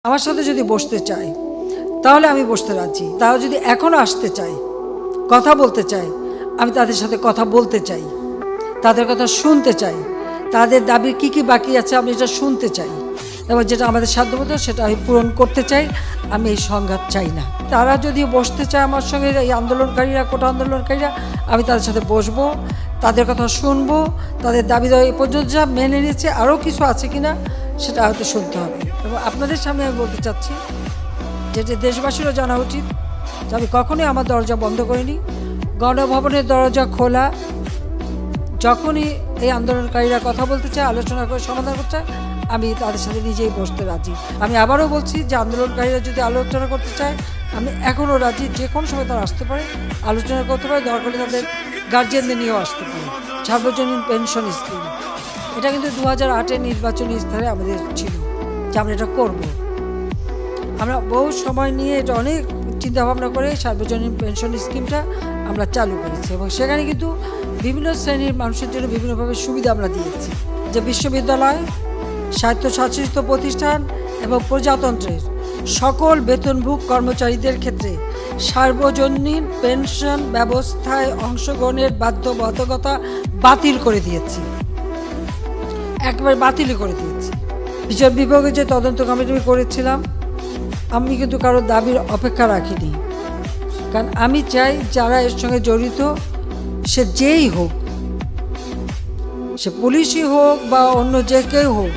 আমার সাথে যদি বসতে চায় তাহলে আমি বসতে রাজি। তারা যদি এখনও আসতে চায়, কথা বলতে চায়, আমি তাদের সাথে কথা বলতে চাই, তাদের কথা শুনতে চাই, তাদের দাবির কী কী বাকি আছে আমি এটা শুনতে চাই, এবং যেটা আমাদের সাধ্যমতো সেটা আমি পূরণ করতে চাই। আমি এই সংঘাত চাই না। তারা যদি বসতে চায় আমার সঙ্গে, এই আন্দোলনকারীরা, কোটা আন্দোলনকারীরা, আমি তাদের সাথে বসবো, তাদের কথা শুনবো, তাদের দাবি দেওয়া এ পর্যন্ত যা মেনে নিয়েছে আরও কিছু আছে কিনা সেটা হয়তো শুনতে হবে। এবং আপনাদের সামনে আমি বলতে চাচ্ছি যেটা দেশবাসীরও জানা উচিত যে আমি কখনোই আমার দরজা বন্ধ করিনি। গণভবনের দরজা খোলা। যখনই এই আন্দোলনকারীরা কথা বলতে চায়, আলোচনা করে সমাধান করতে চায়, আমি তাদের সাথে নিজেই বসতে রাজি। আমি আবারও বলছি যে আন্দোলনকারীরা যদি আলোচনা করতে চায়, আমি এখনও রাজি। যে কোনো সময় তারা আসতে পারে, আলোচনা করতে পারে, দরকার হলে তাদের গার্জিয়ানদের নিয়েও আসতে পারে। সার্বজনীন পেনশন স্কিম, এটা কিন্তু 2008-এর নির্বাচনী স্তরে আমাদের ছিল যে আমরা এটা করবো। আমরা বহু সময় নিয়ে এটা অনেক চিন্তাভাবনা করে সার্বজনীন পেনশন স্কিমটা আমরা চালু করেছি, এবং সেখানে কিন্তু বিভিন্ন শ্রেণীর মানুষের জন্য বিভিন্নভাবে সুবিধা আমরা দিয়েছি। যে বিশ্ববিদ্যালয়, স্বায়ত্তশাসিত প্রতিষ্ঠান এবং প্রজাতন্ত্রের সকল বেতনভোগ কর্মচারীদের ক্ষেত্রে সার্বজনীন পেনশন ব্যবস্থায় অংশগ্রহণের বাধ্যবাধকতা বাতিল করে দিয়েছি, একবারে বাতিল করে দিয়েছি। বিচার বিভাগে যে তদন্ত কমিটি করেছিলাম, আমি কিন্তু কারো দাবির অপেক্ষা রাখিনি, কারণ আমি চাই যারা এর সঙ্গে জড়িত, সে যেই হোক, সে পুলিশই হোক বা অন্য যে কেউ হোক,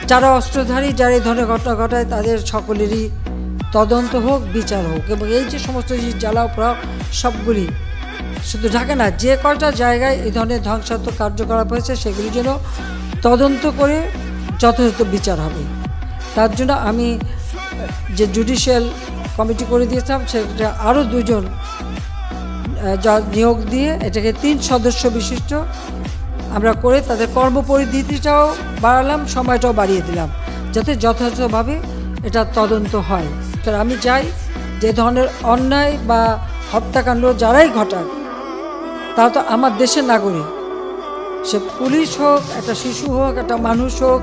যারা অস্ত্রধারী, যারা এই ধরনের ঘটনা ঘটায়, তাদের সকলেরই তদন্ত হোক, বিচার হোক। এবং এই যে সমস্ত জ্বালাও পোড়াও সবগুলি, শুধু ঢাকা না, যে কটা জায়গায় এই ধরনের ধ্বংসাত্মক কার্যকলাপ হয়েছে সেগুলি যেন তদন্ত করে যথাযথ বিচার হবে। তার জন্য আমি যে জুডিশিয়াল কমিটি করে দিয়েছিলাম, সেটা আরও 2 জন নিয়োগ দিয়ে এটাকে 3 সদস্য বিশিষ্ট আমরা করে তাদের কর্মপরিধিটাও বাড়ালাম, সময়টাও বাড়িয়ে দিলাম, যাতে যথাযথভাবে এটা তদন্ত হয়। কারণ আমি চাই যে ধরনের অন্যায় বা হত্যাকাণ্ড যারাই ঘটান, তারা তো আমার দেশের নাগরিক। সে পুলিশ হোক, একটা শিশু হোক, একটা মানুষ হোক,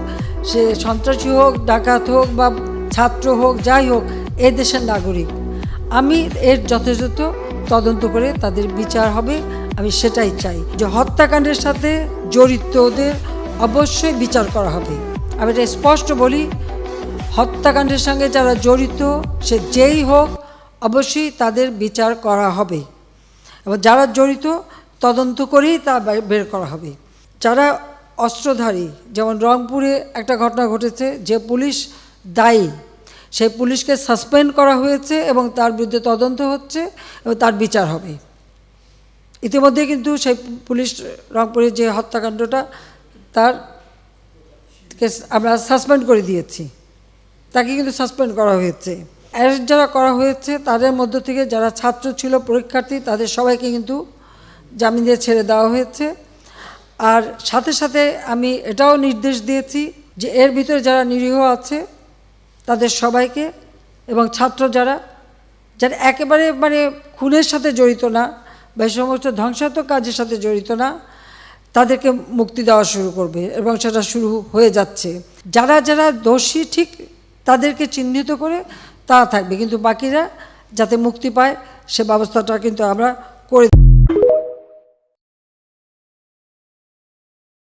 সে সন্ত্রাসী হোক, ডাকাত হোক বা ছাত্র হোক, যাই হোক, এ দেশের নাগরিক। আমি এর যথাযথ তদন্ত করে তাদের বিচার হবে, আমি সেটাই চাই। যে হত্যাকাণ্ডের সাথে জড়িতদের অবশ্যই বিচার করা হবে। আমি এটা স্পষ্ট বলি, হত্যাকাণ্ডের সঙ্গে যারা জড়িত, সে যেই হোক, অবশ্যই তাদের বিচার করা হবে, এবং যারা জড়িত তদন্ত করেই তা বের করা হবে। যারা অস্ত্রধারী, যেমন রংপুরে একটা ঘটনা ঘটেছে, যে পুলিশ দায়ী, সেই পুলিশকে সাসপেন্ড করা হয়েছে এবং তার বিরুদ্ধে তদন্ত হচ্ছে এবং তার বিচার হবে। ইতিমধ্যে কিন্তু সেই পুলিশ, রংপুরের যে হত্যাকাণ্ডটা, তার আমরা সাসপেন্ড করে দিয়েছি, তাকে কিন্তু সাসপেন্ড করা হয়েছে। অ্যারেস্ট যারা করা হয়েছে তাদের মধ্য থেকে যারা ছাত্র ছিল, পরীক্ষার্থী, তাদের সবাইকে কিন্তু জামিন দিয়ে ছেড়ে দেওয়া হয়েছে। আর সাথে সাথে আমি এটাও নির্দেশ দিয়েছি যে এর ভিতরে যারা নিরীহ আছে তাদের সবাইকে, এবং ছাত্র যারা একেবারে খুনের সাথে জড়িত না বা এই সমস্ত ধ্বংসাত্মক কাজের সাথে জড়িত না, তাদেরকে মুক্তি দেওয়া শুরু করবে, এবং সেটা শুরু হয়ে যাচ্ছে। যারা যারা দোষী ঠিক তাদেরকে চিহ্নিত করে তারা থাকবে, কিন্তু বাকিরা যাতে মুক্তি পায় সে ব্যবস্থাটা কিন্তু আমরা করে